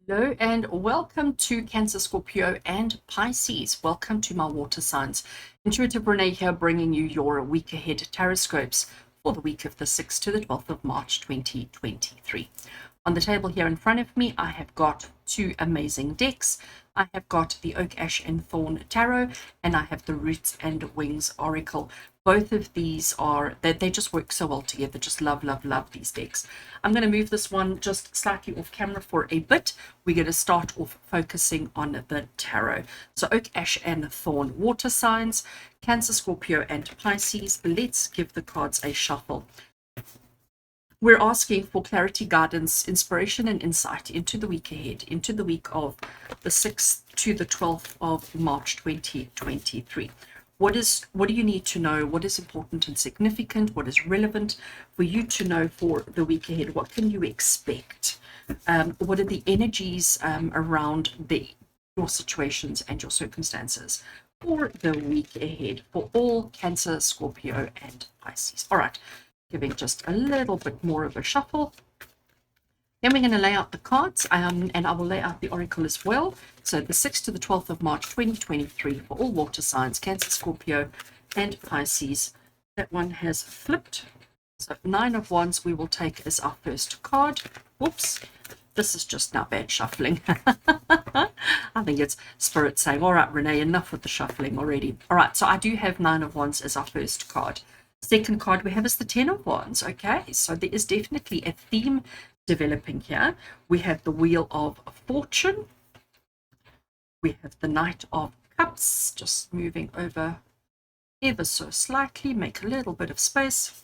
Hello and welcome to Cancer, Scorpio, and Pisces. Welcome to my water signs. Intuitive Rene here, bringing you your week ahead TarotScopes for the week of the 6th to the 12th of March 2023. On the table here in front of me, I have got two amazing decks. I have got the Oak, Ash, and Thorn Tarot, and I have the Roots and Wings Oracle. Both of these are, they just work so well together. Just love, love, love these decks. I'm going to move this one just slightly off camera for a bit. We're going to start off focusing on the tarot. So Oak, Ash, and Thorn water signs, Cancer, Scorpio, and Pisces. Let's give the cards a shuffle. We're asking for clarity, guidance, inspiration, and insight into the week ahead, into the week of the 6th to the 12th of March 2023. What do you need to know? What is important and significant? What is relevant for you to know for the week ahead? What can you expect? What are the energies around your situations and your circumstances for the week ahead for all Cancer, Scorpio, and Pisces? All right, giving just a little bit more of a shuffle. Then we're going to lay out the cards, and I will lay out the oracle as well. So the 6th to the 12th of March 2023 for all water signs, Cancer, Scorpio, and Pisces. That one has flipped. So 9 of Wands we will take as our first card. Oops, this is just now bad shuffling. I think it's Spirit saying, all right, Renee, enough with the shuffling already. All right, so I do have 9 of Wands as our first card. Second card we have is the 10 of Wands. Okay, so there is definitely a theme developing here. We have the Wheel of Fortune. We have the Knight of Cups, just moving over ever so slightly, make a little bit of space.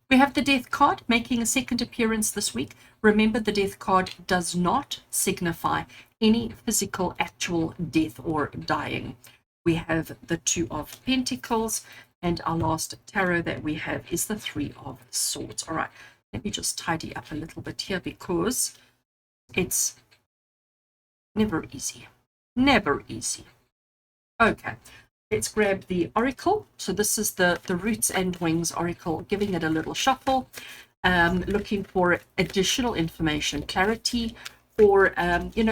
We have the Death card making a second appearance this week. Remember, the Death card does not signify any physical actual death or dying. We have the Two of Pentacles, and our last tarot that we have is the Three of Swords. All right, let me just tidy up a little bit here because it's never easy. Never easy. Okay, let's grab the oracle. So this is the Roots and Wings oracle, giving it a little shuffle, looking for additional information, clarity, or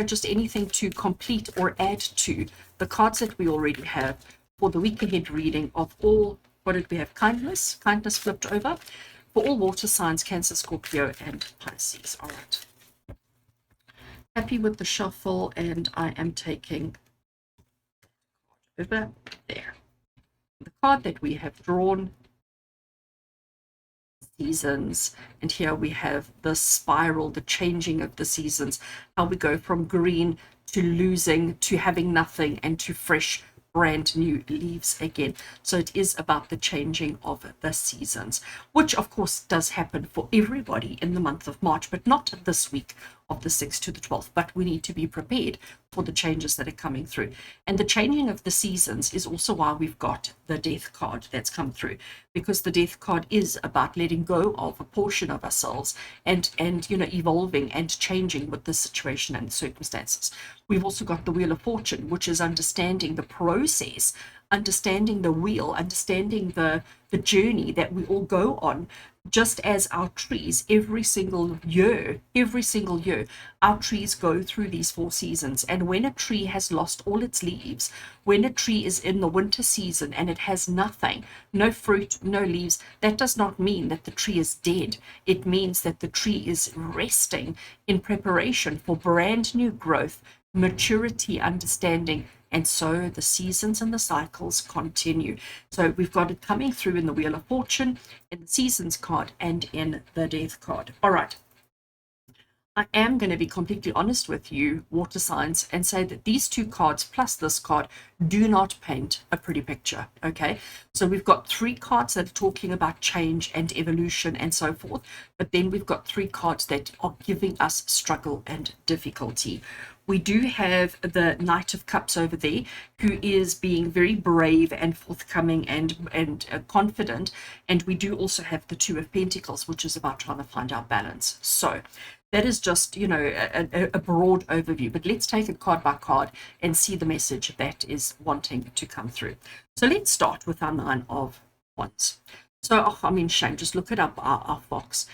just anything to complete or add to the cards that we already have for the week ahead reading of all. What did we have? Kindness flipped over for all water signs, Cancer, Scorpio, and Pisces. All right. Happy with the shuffle, and I am taking over there. The card that we have drawn, seasons, and here we have the spiral, the changing of the seasons, how we go from green to losing to having nothing and to fresh brand new leaves again. So it is about the changing of the seasons, which of course does happen for everybody in the month of March, but not this week of the 6th to the 12th. But we need to be prepared for the changes that are coming through. And the changing of the seasons is also why we've got the Death card that's come through, because the Death card is about letting go of a portion of ourselves and evolving and changing with the situation and the circumstances. We've also got the Wheel of Fortune, which is understanding the process, understanding the wheel, understanding the journey that we all go on. Just as our trees, every single year, our trees go through these 4 seasons. And when a tree has lost all its leaves, when a tree is in the winter season and it has nothing, no fruit, no leaves, that does not mean that the tree is dead. It means that the tree is resting in preparation for brand new growth, maturity, understanding. And so the seasons and the cycles continue. So we've got it coming through in the Wheel of Fortune, in the Seasons card, and in the Death card. All right. I am going to be completely honest with you, water signs, and say that these 2 cards plus this card do not paint a pretty picture. Okay, so we've got 3 cards that are talking about change and evolution and so forth, but then we've got 3 cards that are giving us struggle and difficulty. We do have the Knight of Cups over there, who is being very brave and forthcoming and confident, and we do also have the Two of Pentacles, which is about trying to find our balance. So that is just, a broad overview, but let's take it card by card and see the message that is wanting to come through. So let's start with our 9 of Wands. So, shame, just look it up, our fox.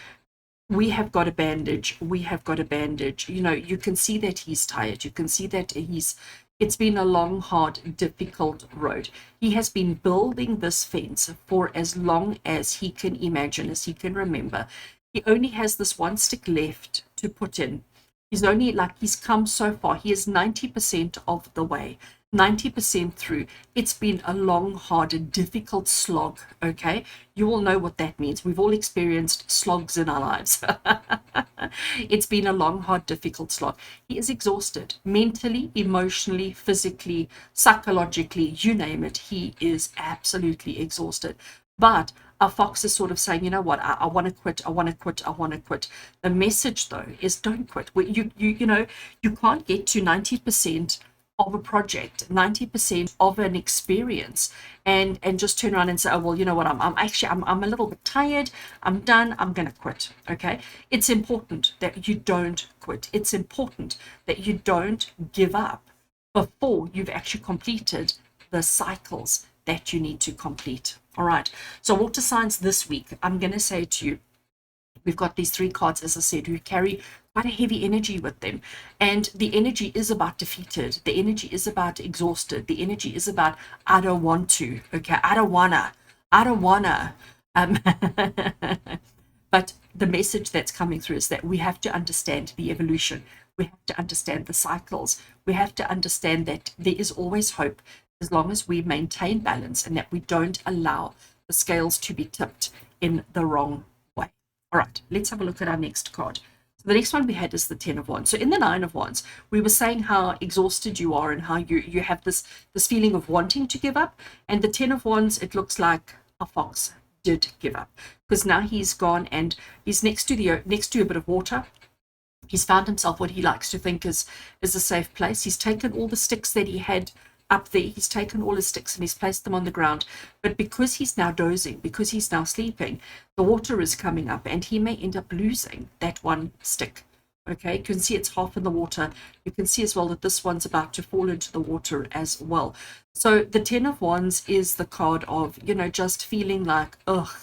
we have got a bandage, we have got a bandage. You know, you can see that he's tired, you can see that it's been a long, hard, difficult road. He has been building this fence for as long as he can imagine, as he can remember. He only has this one stick left to put in. He's only, like, he's come so far. He is 90% of the way, 90% through. It's been a long, hard, difficult slog, okay? You all know what that means. We've all experienced slogs in our lives. It's been a long, hard, difficult slog. He is exhausted mentally, emotionally, physically, psychologically, you name it. He is absolutely exhausted. But our fox is sort of saying, you know what, I want to quit, I want to quit, I want to quit. The message though is don't quit. You know, you can't get to 90% of a project, 90% of an experience, and just turn around and say, oh well, you know what, I'm a little bit tired, I'm done, I'm gonna quit. Okay, it's important that you don't quit. It's important that you don't give up before you've actually completed the cycles that you need to complete. All right, so water signs this week, I'm going to say to you, we've got these three cards, as I said, who carry quite a heavy energy with them. And the energy is about defeated. The energy is about exhausted. The energy is about, I don't want to. Okay, I don't wanna. Um, but the message that's coming through is that we have to understand the evolution. We have to understand the cycles. We have to understand that there is always hope as long as we maintain balance and that we don't allow the scales to be tipped in the wrong way. All right, let's have a look at our next card. So the next one we had is the 10 of Wands. So in the 9 of Wands, we were saying how exhausted you are and how you have this feeling of wanting to give up. And the 10 of Wands, it looks like a fox did give up, because now he's gone and he's next to a bit of water. He's found himself what he likes to think is a safe place. He's taken all the sticks that he had up there, he's taken all his sticks and he's placed them on the ground. But because he's now dozing, because he's now sleeping, the water is coming up and he may end up losing that one stick. Okay, you can see it's half in the water. You can see as well that this one's about to fall into the water as well. So the 10 of Wands is the card of, you know, just feeling like, ugh,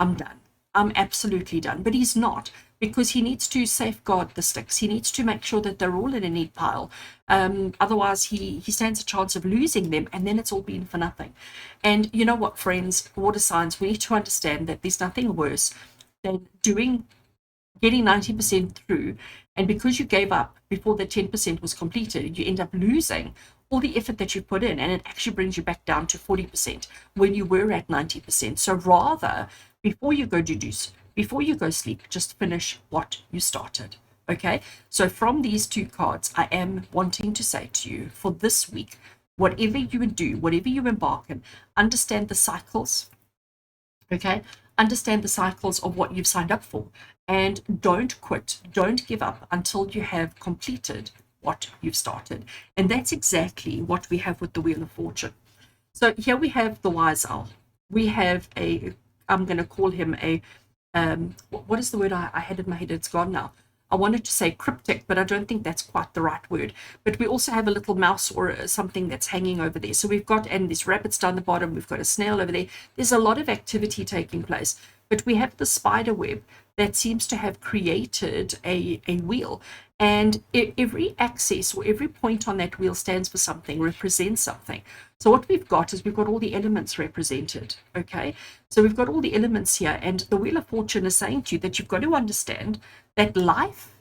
I'm done. I'm absolutely done. But he's not, because he needs to safeguard the sticks. He needs to make sure that they're all in a neat pile. Otherwise, he stands a chance of losing them, and then it's all been for nothing. And you know what, friends, water signs, we need to understand that there's nothing worse than getting 90% through, and because you gave up before the 10% was completed, you end up losing all the effort that you put in, and it actually brings you back down to 40% when you were at 90%. So rather, before you go deduce, before you go sleep, just finish what you started. Okay, so from these two cards, I am wanting to say to you, for this week, whatever you would do, whatever you embark in, understand the cycles. Okay, understand the cycles of what you've signed up for, and don't quit, don't give up until you have completed what you've started. And that's exactly what we have with the Wheel of Fortune. So here we have the Wise Owl. We have I'm going to call him a, what is the word I had in my head? It's gone now. I wanted to say cryptic, but I don't think that's quite the right word. But we also have a little mouse or something that's hanging over there. So we've got, and there's rabbits down the bottom. We've got a snail over there. There's a lot of activity taking place. But we have the spider web that seems to have created a wheel. And every axis or every point on that wheel stands for something, represents something. So what we've got is we've got all the elements represented, okay? So we've got all the elements here, and the Wheel of Fortune is saying to you that you've got to understand that life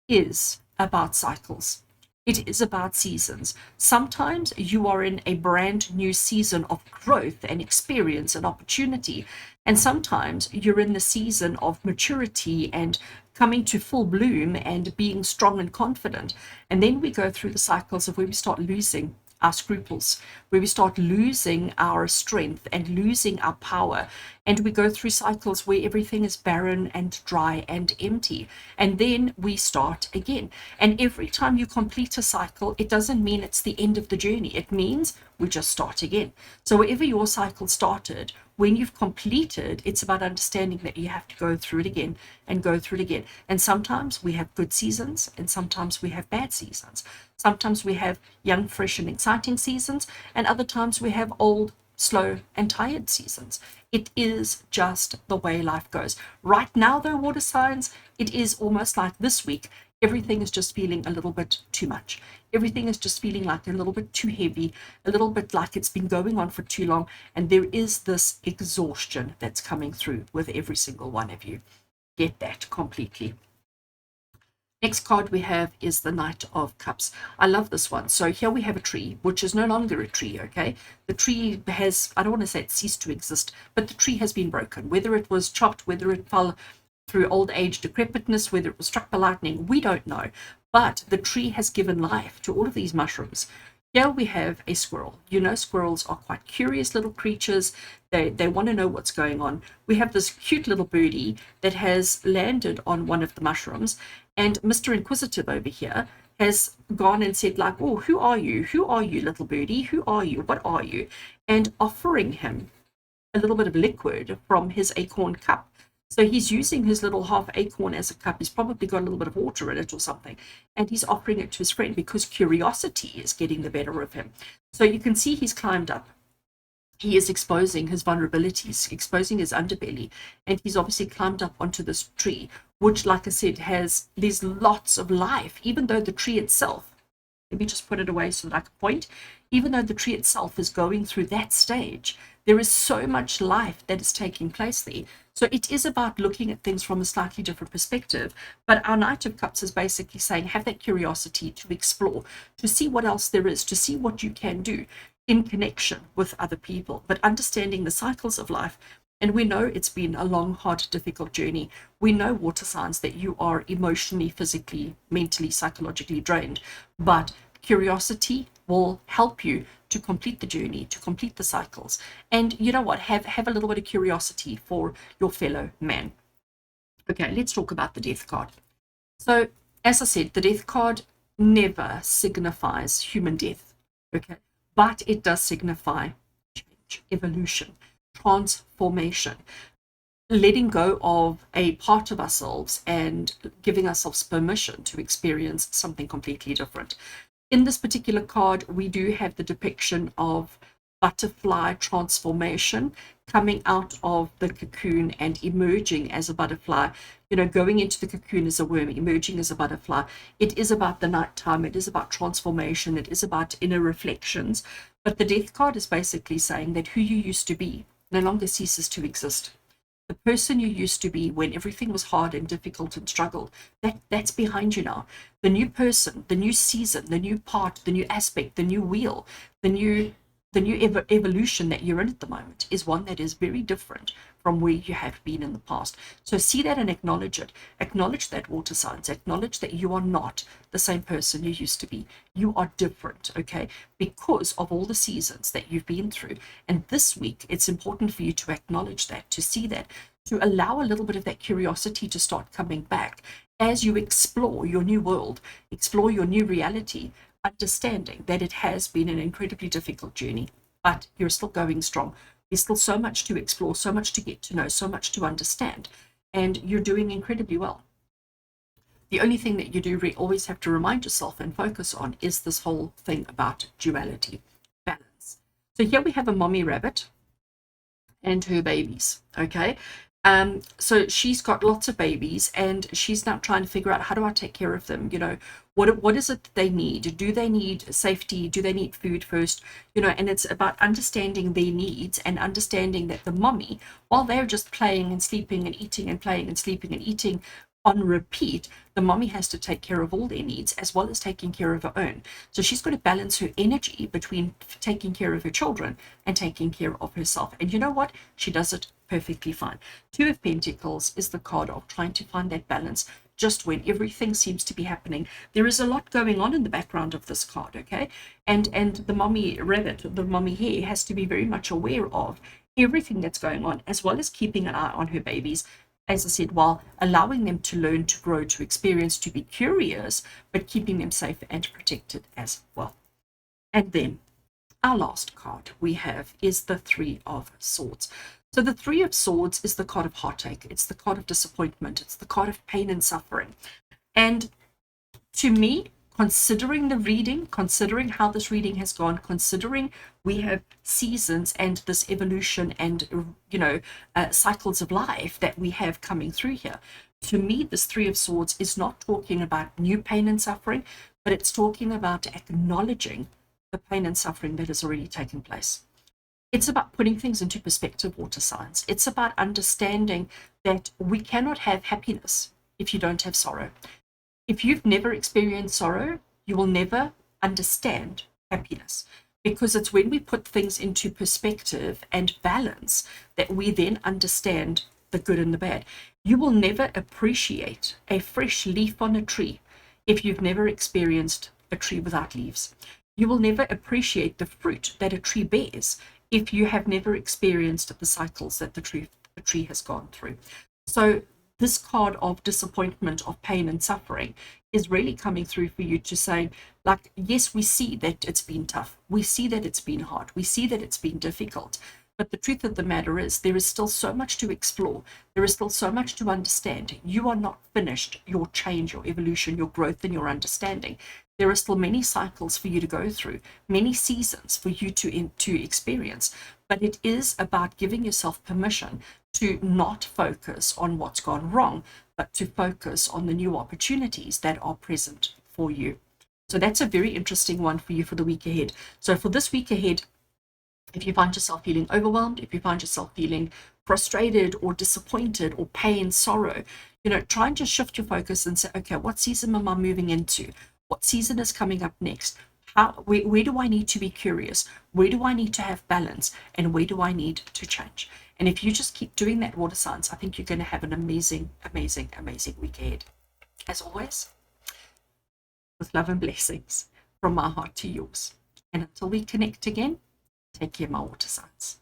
is about cycles. It is about seasons. Sometimes you are in a brand new season of growth and experience and opportunity. And sometimes you're in the season of maturity and coming to full bloom and being strong and confident. And then we go through the cycles of where we start losing our scruples, where we start losing our strength and losing our power. And we go through cycles where everything is barren and dry and empty. And then we start again. And every time you complete a cycle, it doesn't mean it's the end of the journey. It means we just start again. So wherever your cycle started, when you've completed, it's about understanding that you have to go through it again and go through it again. And sometimes we have good seasons and sometimes we have bad seasons. Sometimes we have young, fresh, and exciting seasons, and other times we have old, slow, and tired seasons. It is just the way life goes. Right now, though, water signs, it is almost like this week, everything is just feeling a little bit too much. Everything is just feeling like a little bit too heavy, a little bit like it's been going on for too long. And there is this exhaustion that's coming through with every single one of you. Get that completely. Next card we have is the Knight of Cups. I love this one. So here we have a tree, which is no longer a tree, okay? The tree has, I don't want to say it ceased to exist, but the tree has been broken. Whether it was chopped, whether it fell through old age decrepitness, whether it was struck by lightning, we don't know. But the tree has given life to all of these mushrooms. Here we have a squirrel. You know, squirrels are quite curious little creatures. They want to know what's going on. We have this cute little birdie that has landed on one of the mushrooms, and Mr. Inquisitive over here has gone and said, like, oh, who are you? Who are you, little birdie? Who are you? What are you? And offering him a little bit of liquid from his acorn cup. So he's using his little half acorn as a cup. He's probably got a little bit of water in it or something. And he's offering it to his friend because curiosity is getting the better of him. So you can see he's climbed up. He is exposing his vulnerabilities, exposing his underbelly. And he's obviously climbed up onto this tree, which, like I said, there's lots of life, even though the tree itself, let me just put it away so that I can point, even though the tree itself is going through that stage, there is so much life that is taking place there. So it is about looking at things from a slightly different perspective. But our Knight of Cups is basically saying, have that curiosity to explore, to see what else there is, to see what you can do in connection with other people, but understanding the cycles of life. And we know it's been a long, hard, difficult journey. We know, water signs, that you are emotionally, physically, mentally, psychologically drained. But curiosity will help you to complete the journey, to complete the cycles. And you know what? Have a little bit of curiosity for your fellow man. Okay, let's talk about the Death card. So, as I said, the Death card never signifies human death. Okay, but it does signify change, evolution, transformation, letting go of a part of ourselves and giving ourselves permission to experience something completely different. In this particular card, we do have the depiction of butterfly transformation, coming out of the cocoon and emerging as a butterfly, you know, going into the cocoon as a worm, emerging as a butterfly. It is about the nighttime, it is about transformation, it is about inner reflections. But the Death card is basically saying that who you used to be no longer ceases to exist. The person you used to be when everything was hard and difficult and struggled, that's behind you now. The new person, the new season, the new part, the new aspect, the new wheel, the new evolution that you're in at the moment is one that is very different from where you have been in the past. So see that and acknowledge it. Acknowledge that, water signs. Acknowledge that you are not the same person you used to be. You are different, okay, because of all the seasons that you've been through. And this week, it's important for you to acknowledge that, to see that, to allow a little bit of that curiosity to start coming back as you explore your new world, explore your new reality, understanding that it has been an incredibly difficult journey, but you're still going strong. There's still so much to explore, so much to get to know, so much to understand, and you're doing incredibly well. The only thing that you do always have to remind yourself and focus on is this whole thing about duality, balance. So here we have a mommy rabbit and her babies, okay? So she's got lots of babies and she's now trying to figure out, how do I take care of them? You know, what is it that they need? Do they need safety? Do they need food first? You know, and it's about understanding their needs and understanding that the mommy, while they're just playing and sleeping and eating and playing and sleeping and eating on repeat, the mommy has to take care of all their needs as well as taking care of her own. So she's got to balance her energy between taking care of her children and taking care of herself. And you know what? She does it perfectly fine. Two of Pentacles is the card of trying to find that balance just when everything seems to be happening. There is a lot going on in the background of this card, okay? And the mommy rabbit, the mommy hare, has to be very much aware of everything that's going on, as well as keeping an eye on her babies, as I said, while allowing them to learn, to grow, to experience, to be curious, but keeping them safe and protected as well. And then our last card we have is the Three of Swords. So the Three of Swords is the card of heartache. It's the card of disappointment. It's the card of pain and suffering. And to me, considering the reading, considering how this reading has gone, considering we have seasons and this evolution and, cycles of life that we have coming through here. To me, this Three of Swords is not talking about new pain and suffering, but it's talking about acknowledging the pain and suffering that has already taken place. It's about putting things into perspective, water signs. It's about understanding that we cannot have happiness if you don't have sorrow. If you've never experienced sorrow, you will never understand happiness, because it's when we put things into perspective and balance that we then understand the good and the bad. You will never appreciate a fresh leaf on a tree if you've never experienced a tree without leaves. You will never appreciate the fruit that a tree bears if you have never experienced the cycles that the tree has gone through. So this card of disappointment, of pain and suffering is really coming through for you to say, like, yes, we see that it's been tough. We see that it's been hard. We see that it's been difficult. But the truth of the matter is there is still so much to explore. There is still so much to understand. You are not finished your change, your evolution, your growth, and your understanding. There are still many cycles for you to go through, many seasons for you to experience. But it is about giving yourself permission to not focus on what's gone wrong, but to focus on the new opportunities that are present for you. So that's a very interesting one for you for the week ahead. So for this week ahead, if you find yourself feeling overwhelmed, if you find yourself feeling frustrated or disappointed or pain, sorrow, try and just shift your focus and say, okay, what season am I moving into? What season is coming up next? Where do I need to be curious? Where do I need to have balance? And where do I need to change? And if you just keep doing that, water signs, I think you're going to have an amazing, amazing, amazing week ahead. As always, with love and blessings from my heart to yours. And until we connect again, take care, my water signs.